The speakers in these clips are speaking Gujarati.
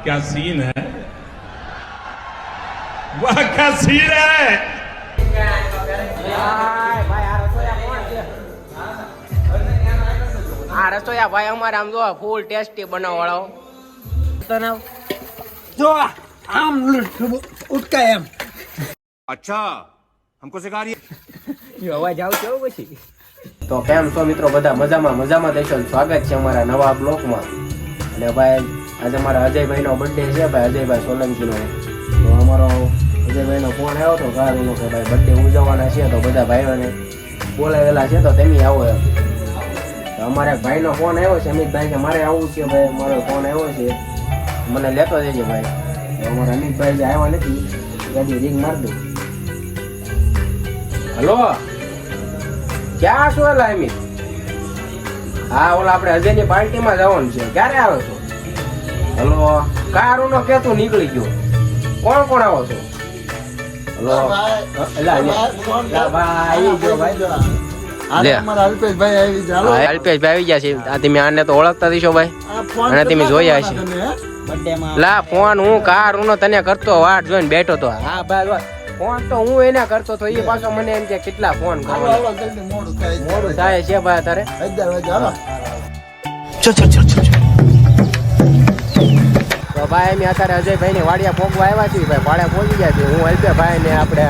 क्या सीन है, वाह क्या सीन है। આ રસોયા ભાઈ અમારે આમ જો ફૂલ ટેસ્ટી બનાવવાળો જો આમ ઉટકાય એમ अच्छा हमको सिखा रही है અવાજ આવશે પછી. તો કેમ છો મિત્રો, બધા મજામાં દેશો. સ્વાગત છે અમારા નવા બ્લોકમાં. અને ભાઈ આજે અમારા અજયભાઈ નો બર્થડે છે ભાઈ, અજયભાઈ સોલંકી નો. તો અમારો અજયભાઈ નો ફોન આવ્યો તો ઘરનો કે ભાઈ બર્થડે ઉજવવાના છે તો બધા ભાઈઓને બોલાવેલા છે તો તમે આવો એમ. તો અમારે ભાઈ નો ફોન આવ્યો છે, અમિતભાઈ કે મારે આવવું છે ભાઈ, મારો ફોન આવ્યો છે મને લેતો જજો ભાઈ. તો અમારા અમિતભાઈ જે આવ્યા નથી ત્યાંથી રિંગ માર દઉં. હલો, ક્યાં છો એલા અમિત? હા ઓલા આપણે અજયની પાર્ટીમાં જવાનું છે, ક્યારે આવે છો? હલો, કારું નો કેતું નીકળી ગયો. કોણ આવો છો? હલો અલ્પેશભાઈ આવી ગયા છે. તમે આને તો ઓળખતા દીશો ભાઈ, અને તમે જોયા હશે. લા ફોન હું કારું નો તને કરતો, વાટ જોઈને બેઠો તો. હા ભાઈ ફોન તો હું એને કરતો તો, એ પાછો મને એમ કે કેટલા ફોન કરો. મોડું થાય છે ભાઈ તારે. તો ભાઈ અમે અત્યારે અજયભાઈ ને વાડિયા પોગવા આવ્યા છીએ ભાઈ, વાડિયા પહોંચી ગયા છીએ. હું અલ્પેશભાઈ ને આપણે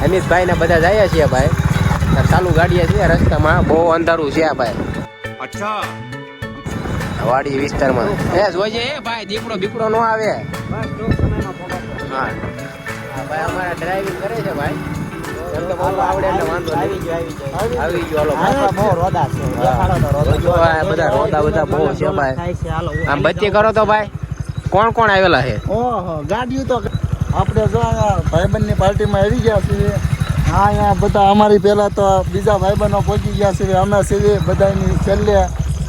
અમિતભાઈ ને બધા જઈએ છીએ ભાઈ. ચાલુ ગાડીએ છીએ, રસ્તામાં બહુ અંધારું છે ભાઈ. अच्छा વાડી વિસ્તારમાં એ જોજે ભાઈ, દીકરો બીકડો નો આવે. હા ભાઈ અમારા ડ્રાઇવિંગ કરે છે ભાઈ, એમ તો બહુ આવડે એટલે વાંધો નહીં. આવી ગયો બહુ રોદા છે, બધા રોદા બહુ છે ભાઈ. આમ બચ્ચી કરો તો ભાઈ કોણ આવેલા છે? ઓહો ગાડીઓ તો આપણે જો ભાઈબંધની પાર્ટીમાં આવી ગયા છીએ. હા અહીંયા બધા અમારી પહેલા તો બીજા ભાઈબંધો પહોંચી ગયા છે, અમે સીધી બધાની છેલ્લે.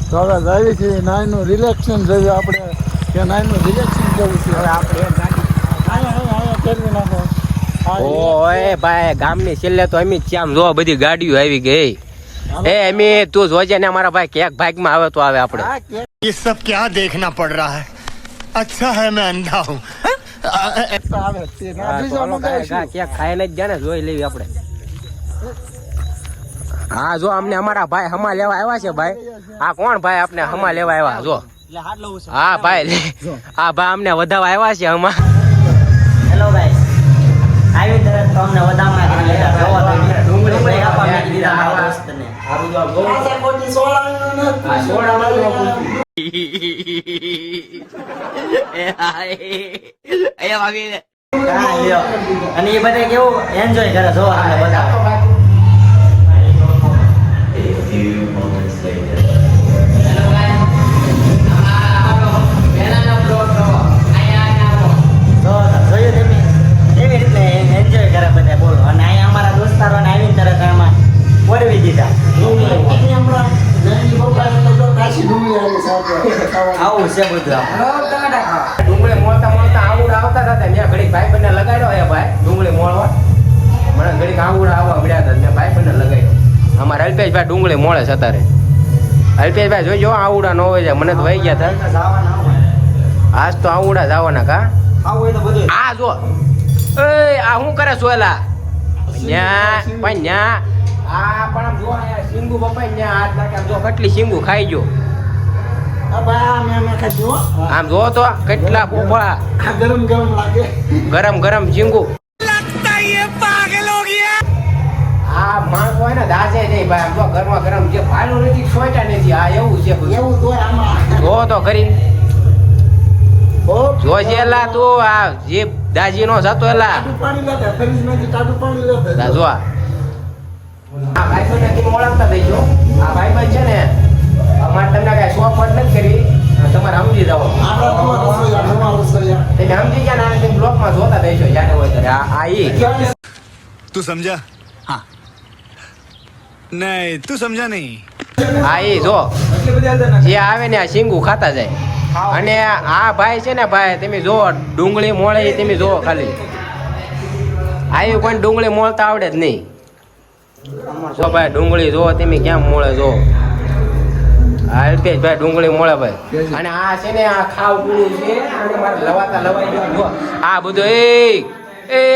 તો હવે જાવી છીએ નાયનું રિલેક્શન જોઈએ આપણે, કે નાયનું રિલેક્શન કરવું છે. હવે આપણે એક ગાડી અહીંયા ફેરવી નાખો. ઓય ભાઈ ગામની છેલ્લે તો અમિત શ્યામ જો બધી ગાડીઓ આવી ગઈ. એ અમિત તું જોજે ને અમારા ભાઈ કેક ભાગમાં આવે તો આવે આપણે. ये सब क्या देखना पड़ रहा है, अच्छा है मैं अंधा हूँ. કેક ખાઈ ને જ ગયા ને, જોઈ લેવી આપણે. હા જો અમને અમારા ભાઈ હમા લેવા આવ્યા છે ભાઈ. આ કોણ ભાઈ આપણે હમા લેવા આવ્યા? જો હા ભાઈ, હા ભાઈ અમને વધાવા આવ્યા છે હમા. હેલો ગાઈસ, આવી તરત તો અમને વધામાં ડુંગળી કાપવા મેં દીધા મારા દોસ્તને. અને એ બધા કેવું એન્જોય કરે જો અમને બધા. આવું છે બધું. ડુંગળી મોળતા આવડા આવતા હતા મેં ઘડીક ભાઈ બંને લગાડ્યો હે ભાઈ. ડુંગળી મોળવા મને ઘડીક આવડા આવવા મળ્યા હતા, મેં ભાઈ બંને લગાડ્યો. અમારા અલ્પેશભાઈ ડુંગળી મોળે છે અત્યારે. અલ્પેશભાઈ જોઈજો આવડા ન હોય જાય, મને તો વહી ગયા હતા. આજ તો આવડા જવાના કા. આ જો આ શું કરે સોયલા ન્યા પણ ન્યા આ પણ આમ જો સિંગુ બપાઈ ન્યા હાથ નાખે જો કેટલી સિંગુ ખાઈ ગયો. આમ જો તો કેટલા પોપળા ગરમ સિંગુ. આ માણસ હોય ને દાસે નહીં ભાઈ, આમ જો ગરમા ગરમ જે ફાયલું નથી સોયટા નથી. આ એવું છે જો તો કરી જોજે એલા તું. આ જે દાજી નો જતો એલા જો આ ભાઈ બંને કેમ ઓળખતા દઈજો. આ ભાઈ બંધ છે ને અમારે તમને કઈ શોખ નથી કરી, તમારે સમજી જાઓ. તમે સમજી ગયા ને બ્લોક માં જોતા દઈજો જ્યારે હોય ત્યારે. આ ઈ तू समझा? हाँ नहीं तू समझा नहीं. હા ઈ જો જે આવે ને આ સિંગુ ખાતા જાય. અને આ ભાઈ છે ને ભાઈ તમે જો ડુંગળી મોળે તમે જો ખાલી આવી કોઈ ડુંગળી મોળતા આવડે જ નહીં. જો ભાઈ ડુંગળી જો તમે કેમ મોળે જો. હા અલ્પેશભાઈ ડુંગળી મોળે ભાઈ. અને આ છે ને આ ખાવ પૂરું છે અને મારે લવાતા લવાઈ ગયું. જો આ બધું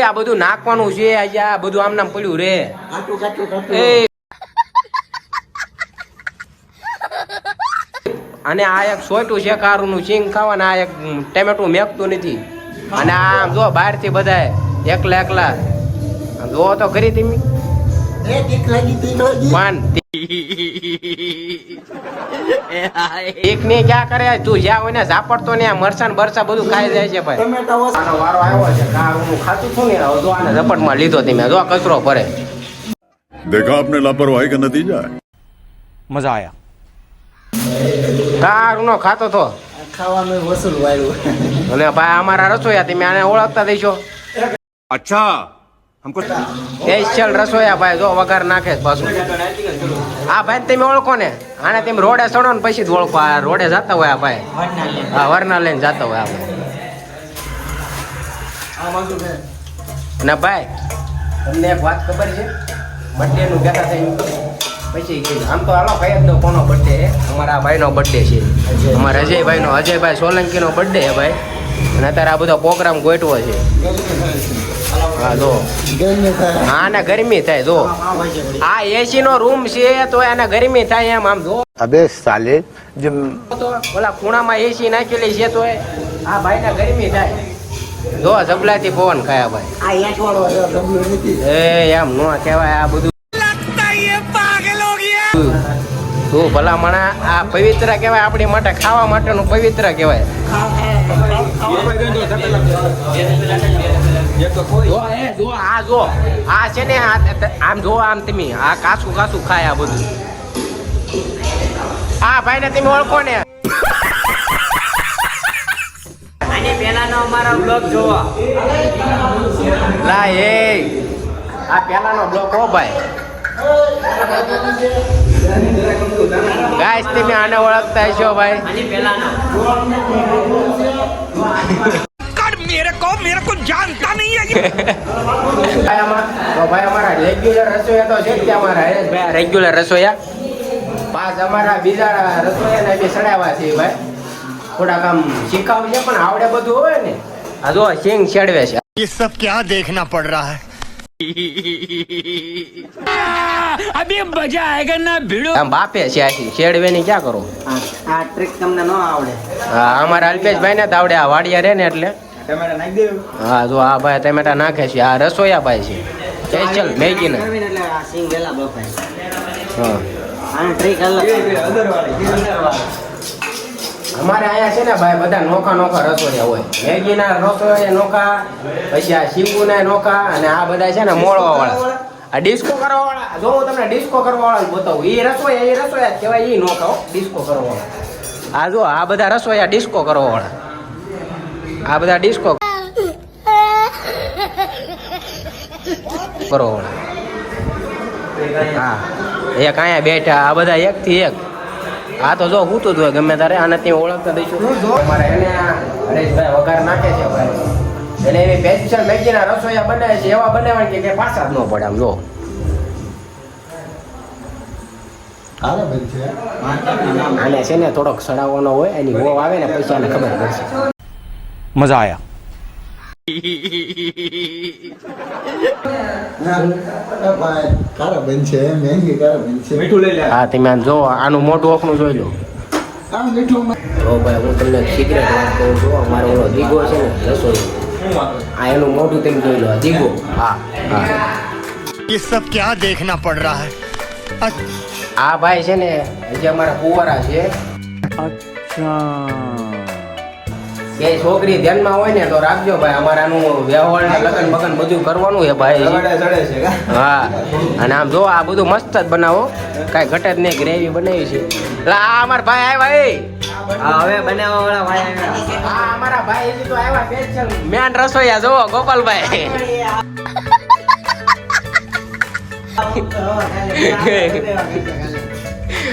આ બધું નાખવાનું છે. આ બધું આમ નામ પડ્યું રે. એ અને આ એક સોયટું છે કારુનું સિંગ ખાવાના. આ એક ટેમેટું મેકતું નથી. અને આમ જો બહાર થી બધા એકલા જો તો ખરી તમે એક ને ક્યાં કરે તું જ્યાં હોય ને ઝાપડતો ને મરસાન બરસા બધું ખાઈ જાય છે ભાઈ. આનો વારો આવ્યો છે કારુનું ખાતું છું ને જો આને ઝપટમાં લીધો તમે જો કચરો ભરે. देखा आपने लापरवाही का नतीजा है. मजा आया. કારુનો ખાતો તો ખાવાનું વસૂલ વાળું. અને ભાઈ અમારા રસોઈયા તમે આને ઓળખતા દઈશો. अच्छा हमको સ્પેશિયલ રસોઈયા ભાઈ જો વઘાર નાખે છે પાછું. આ ભાઈ તમે ઓળખો ને આને તમે રોડે ચડો ને પછી જ ઓળખો. આ રોડે જતા હોય આ ભાઈ. હા વરના લઈને જતા હોય આ ભાઈ. અને ભાઈ તમને એક વાત ખબર છે બર્થડે નું કહેતા થઈ પછી આમ તો હાલો ભાઈ જ કોનો બર્થડે છે. અમારા ભાઈનો બર્થડે છે. અમારા અજયભાઈનો અજયભાઈ સોલંકીનો બર્થડે છે ભાઈ. અને અત્યારે આ બધો પ્રોગ્રામ ગોઠવો છે. હા જો હા ને ગરમી થાય જો આ એસી નો રૂમ છે તો એને ગરમી થાય એમ. આમ જો अबे साले जब તો ઓલા ખૂણામાં એસી નાખેલી છે તો આ ભાઈ ને ગરમી થાય. જો જબલાથી પવન ખાયા ભાઈ. આ યાદ વાળો એ એમ નો કહેવાય આ બધું. તું ભલા મણા આ પવિત્ર કહેવાય આપણી માટે. ખાવા માટેનું પવિત્ર કહેવાય. જો આ છે ને આમ જો આમ તમે આ કાસું ખાય આ બધું. આ ભાઈ ને તમે ઓળખો ને. આને પહેલાનો અમારો બ્લોગ જોવો. લા એ આ પહેલાનો બ્લોક હો ભાઈ. ગાઈસ તમે આને ઓળખતા હશો ભાઈ. આની પહેલાનો मेरे को जानता नहीं है. ભાઈ અમારા રેગ્યુલર રસોઈયા તો છે જ કે અમારા હરેશભાઈ રેગ્યુલર રસોઈયા. 5 અમારા બીજા રસોઈયા ને સડાવ્યા છે ભાઈ. થોડાક આમ શીખાવું છે પણ આવડે બધું હોય ને. આ જો સિંગ છેડવે છે. ये सब क्या देखना पड़ रहा है. अभी मजा आएगा ना भिड़ो. આમ બાપે છે આખી છેડવે ની ક્યાં કરો. આ ટ્રીક તમને ન આવડે. હા અમારા અલ્પેશભાઈ ને જ આવડે. આ વાડિયા રે ને એટલે. હા જો આ ભાઈ ટમેટા નાખે છે. આ રસોઈયા ભાઈ છે સ્પેશિયલ મેગી ને. એટલે આ સિંગ વેલા બફાય. હા આની ટ્રીક અલગ. અમારે અહીંયા છે ને ભાઈ બધા નોખા રસોઈયા હોય. મેગી ના રસોઈયા નોખા, પછી આ શીંગુ ના નોખા, અને આ બધા છે ને મોળવા વાળા. આ ડિસ્કો કરવા વાળા જો હું તમને ડિસ્કો કરવા વાળા બતાવું. એ રસોઈયા કહેવાય. એ નોખા હો ડિસ્કો કરવા વાળા. આ જો આ બધા રસોઈયા ડિસ્કો કરવા વાળા. આ બધા ડિસ્કો કરવા વાળા. હા એક અહીંયા બેઠા આ બધા એક થી એક. આ તો જો હું તો જોય ગમે તારે આને ત્યાં ઓળખતા દઈશું. અમારે એને હરેશભાઈ વઘાર નાખે છે ભાઈ. એને એની સ્પેશિયલ મેગીના રસોઈયા બનાવે છે. એવા બનાવવાની કે પાછા જ ન પડે. આમ જો આને છે ને થોડોક સડાવવાનો હોય. એની ગોવ આવે ને પછી આને ખબર પડશે. मजा आया. કારા બનશે મહેંગી કારા બનશે. હા તમે આને જો આનું મોટું ઓખનું જોઈ લો. આ મીઠું ઓ ભાઈ હું તમને સિક્રેટ વાત કહું છું. અમારો ઓલો દીગો છે ને રસોઈ આ એનું મોઢું તમે જોઈ લો. દીગો હા હા ये सब क्या देखना पड़ रहा है. આ ભાઈ છે ને હજી અમારા કુંવારા છે. કે છોકરી ધ્યાનમાં હોય ને તો રાખજો ભાઈ. અમારાનું વ્યવહાર ને લગન બગન બધું કરવાનું છે ભાઈ. હા અને આમ જો આ બધું મસ્ત જ બનાવો. કાંઈ ઘટે જ નહીં. ગ્રેવી બનાવી છે. એટલે આ અમારા ભાઈ આવ્યા. હવે બનાવવા વાળા ભાઈ આવ્યા. હા અમારા ભાઈ હજી તો આવ્યા સ્પેશિયલ મેન રસોઈયા જોવો ગોપાલભાઈ.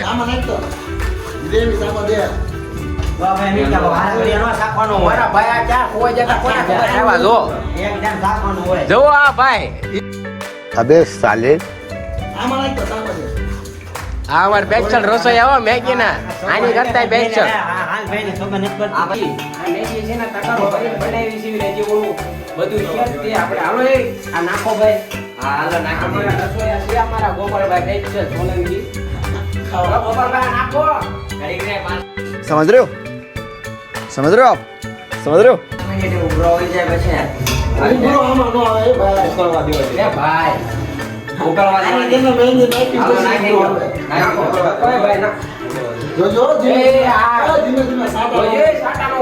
આમાં નાખતો ગ્રેવી સામો દે. મારા ભાઈ આ ક્યાં ખોવાઈ જતા કોને ખબર આવ્યા જો. એકદમ રાખવાનું હોય. જો આ ભાઈ अबे साले આમાં નાખતો સામો દે. આ અમાર બેચલ રસોઈ આવો મેગી ના આની કરતા બેચલ હાલ ભાઈ ને ખબર નથી પડતી આ મેગી છે ને તકારો ભરીને બનાવી છે ને જે ઓલું બધું છે તે આપણે હાલો એ આ નાખો ભાઈ હા હાલો નાખો અમારા રસોઈયા છે અમારા ગોપાલભાઈ બેચલ સોલંકી ખાવા ગોપાલભાઈ નાખો ઘડી રે समझ रहे हो समझ रहे हो आप समझ रहे हो મિનિટ ઉભરો હોઈ જાય પછી લે ભાઈ ઉકળવા દે હાલો નાખી દો નાખો ઓય ભાઈ ના जो એ આ धीमे धीमे साटा ઓય સાટાનો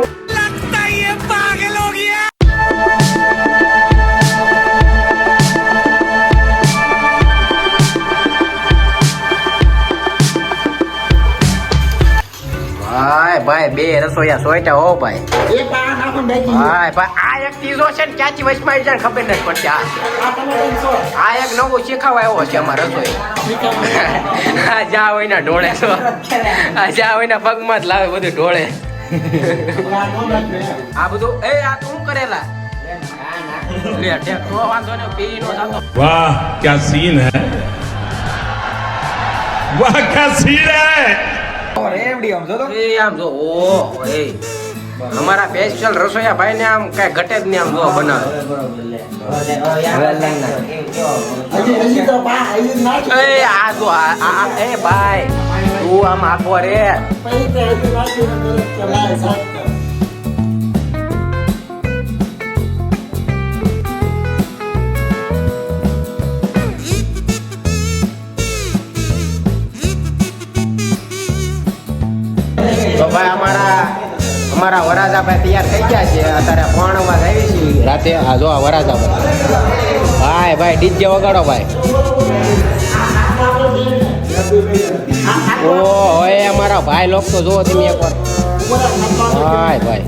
ભાઈ બે રસોઈયા સોયટા હો ભાઈ एक पान नाखन बेकी ભાઈ આ એક ત્રીજો છે ને ક્યાંથી વચમાં આવી જાય ખબર નથી પડતી આ એક નવો શીખાવા આવ્યો છે અમારા રસોઈ આ જા હોય ને ઢોળે છો આ જા હોય ને પગમાં જ લાવે બધું ઢોળે આ બધું એ આ તું કરેલા લે ટેક તો વાંધો ને પી નો જાતો वाह क्या सीन है वाह क्या सीन है એ આમ જો ઓ એ અમારા સ્પેશિયલ રસોઈયા ભાઈ ને આમ કઈ ઘટે જ નહીં આમ જો બનાવે अजी तो पा अजी नाच એ આ જો આ એ ભાઈ તું આમ આખો રે पहले तो अजी नाच चला साथ તો ભાઈ અમારા વરાજા ભાઈ તૈયાર થઈ ગયા છે અત્યારે 3 વાગે આવી છે રાતે આ જો આ વરાજા ભાઈ ભાઈ ડીજે વગાડો ભાઈ ઓ હોય અમારા ભાઈ લોકો તો જો તમે એકવાર ભાઈ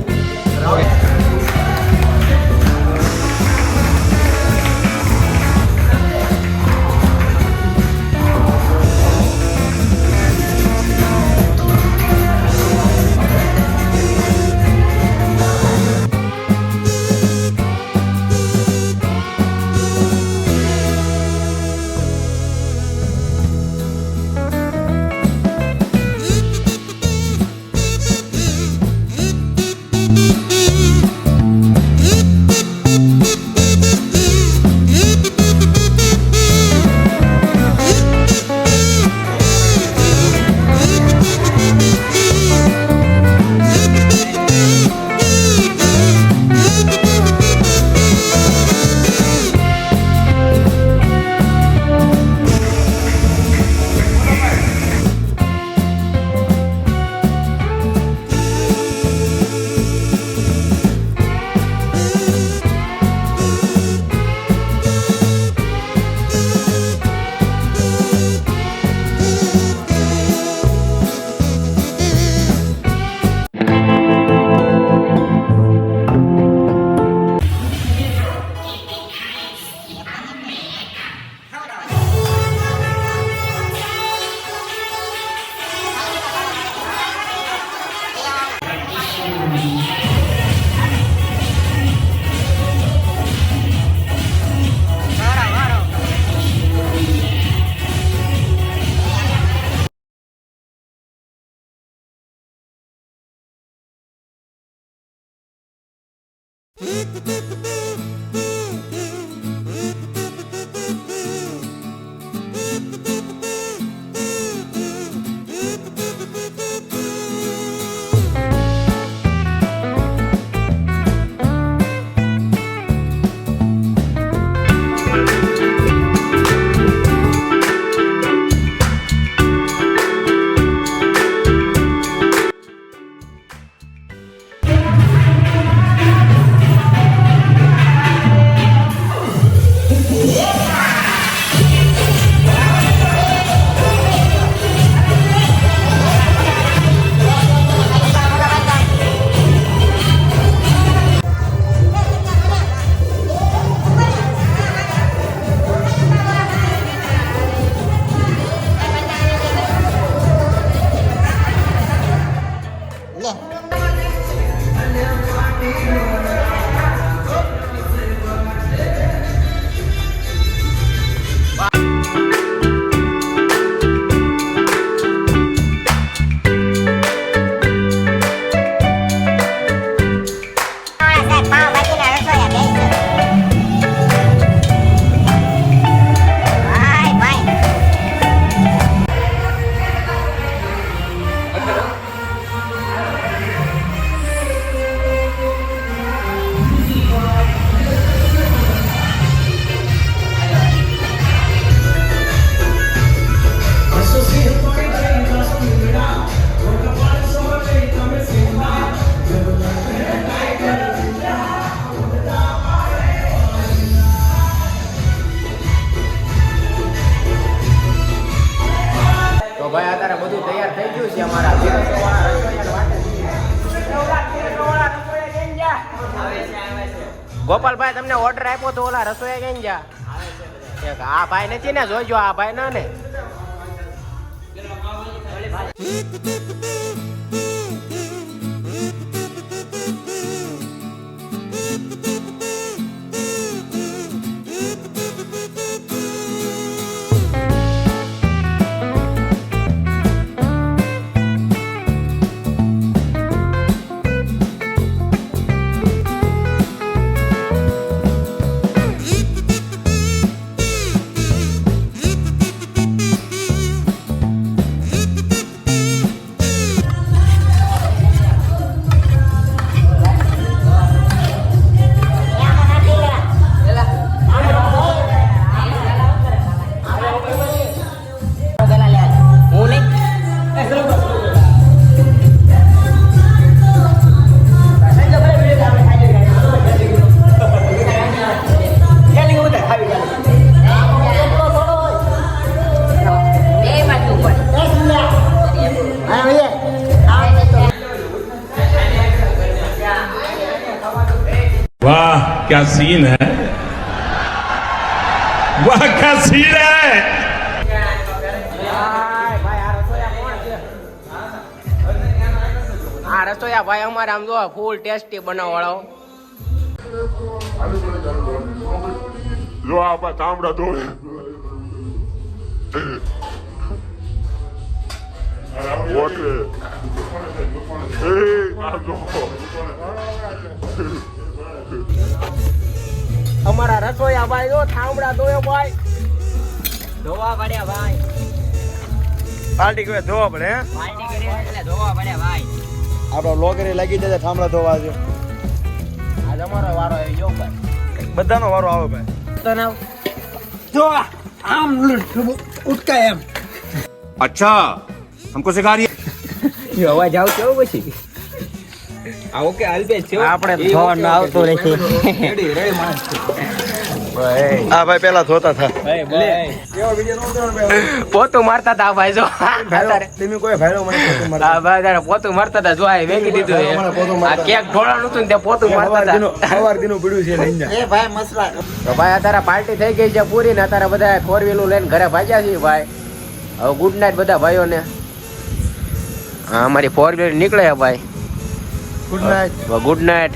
તો ભાઈ અત્યારે બધું તૈયાર થઈ ગયું છે અમારા રસોઈયાના વાટે. ગોપાલભાઈ તમને ઓર્ડર આપ્યો તો ઓલા રસોઈયા કેમ જા આ ભાઈ નથી ને જોઈજો આ ભાઈ ના ને वाह क्या सीन है वाह क्या सीन है આ રસોઈયા ભાઈ અમારે આમ જો ફૂલ ટેસ્ટી બનાવવાળો लो आप तांबड़ा दो અમારા રસોઈયા ભાઈ જો થાંભળા ધોયો ભાઈ ધોવા પડ્યા ભાઈ પાર્ટી કરે ધોવા પડે હે પાર્ટી કરી એટલે ધોવા પડ્યા ભાઈ આપણો લોકેરી લાગી જાય ઠામડા ધોવા છે આજ અમારો વારો આવી ગયો ભાઈ બધાનો વારો આવે ભાઈ તો નાવ तो आम उठका एम अच्छा हमको सिखा रही है અવાજ આવતો કેવો પછી આવો કે હાલ બે છે આપણે ફોન આવતો રહેશે રેડી રેડી માણસ આ ભાઈ પેલા ધોતા થા પોતું મારતા હતા ભાઈ જો તમે કોઈ ભાઈલો મને પોતું મારતા. હા ભાઈ તારે પોતું મારતા હતા જો આ વેકી દીધું આ કેક ઢોળાનું હતું ને તે પોતું મારતા હતા સવાર દીનું પીડ્યું છે લઈને જા. એ ભાઈ મસલા તો ભાઈ અત્યારે પાર્ટી થઈ ગઈ છે પૂરી ને અત્યારે બધા ફોર વ્હીલું લઈને ઘરે ભાગ્યા છીએ ભાઈ હવે ગુડ નાઇટ બધા ભાઈઓને હા અમારી ફોર વ્હીલર નીકળે ભાઈ ગુડ નાઇટ ગુડ નાઇટ